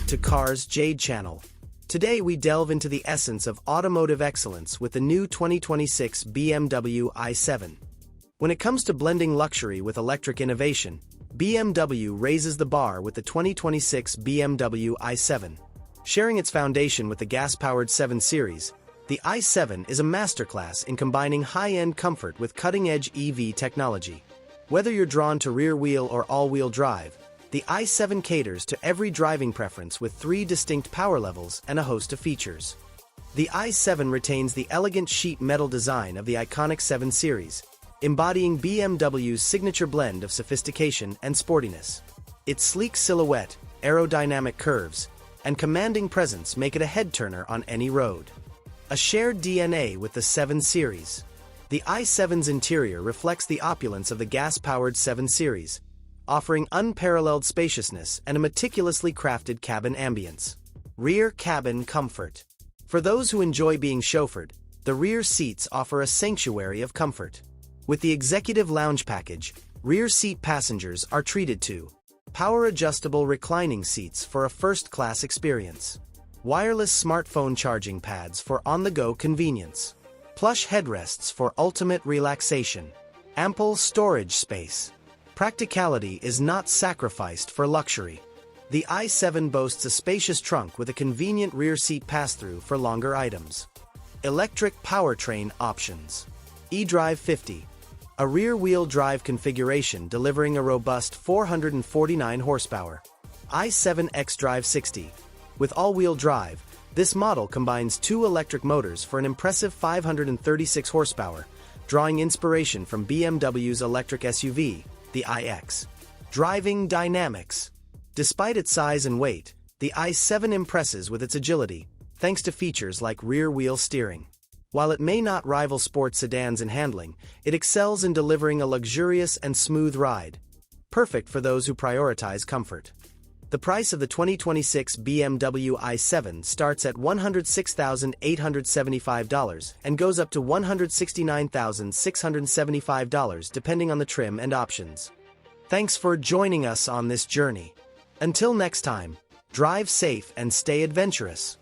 to Cars Jade Channel. Today we delve into the essence of automotive excellence with the new 2026 BMW i7. When it comes to blending luxury with electric innovation, BMW raises the bar with the 2026 BMW i7. Sharing its foundation with the gas-powered 7 Series, the i7 is a masterclass in combining high-end comfort with cutting-edge EV technology. Whether you're drawn to rear-wheel or all-wheel drive, the i7 caters to every driving preference with 3 distinct power levels and a host of features. The i7 retains the elegant sheet metal design of the iconic 7 Series, embodying BMW's signature blend of sophistication and sportiness. Its sleek silhouette, aerodynamic curves, and commanding presence make it a head-turner on any road. A shared DNA with the 7 Series, the i7's interior reflects the opulence of the gas-powered 7 Series, offering unparalleled spaciousness and a meticulously crafted cabin ambience. Rear cabin comfort. For those who enjoy being chauffeured, the rear seats offer a sanctuary of comfort. With the executive lounge package, rear seat passengers are treated to power-adjustable reclining seats for a first-class experience, wireless smartphone charging pads for on-the-go convenience, plush headrests for ultimate relaxation, ample storage space. Practicality is not sacrificed for luxury. The i7 boasts a spacious trunk with a convenient rear seat pass-through for longer items. Electric powertrain options. eDrive 50. A rear-wheel drive configuration delivering a robust 449 horsepower. i7 xDrive 60. With all-wheel drive, this model combines 2 electric motors for an impressive 536 horsepower, drawing inspiration from BMW's electric SUV, the iX. Driving dynamics. Despite its size and weight, the i7 impresses with its agility, thanks to features like rear-wheel steering. While it may not rival sports sedans in handling, it excels in delivering a luxurious and smooth ride, perfect for those who prioritize comfort. The price of the 2026 BMW i7 starts at $106,875 and goes up to $169,675 depending on the trim and options. Thanks for joining us on this journey. Until next time, drive safe and stay adventurous.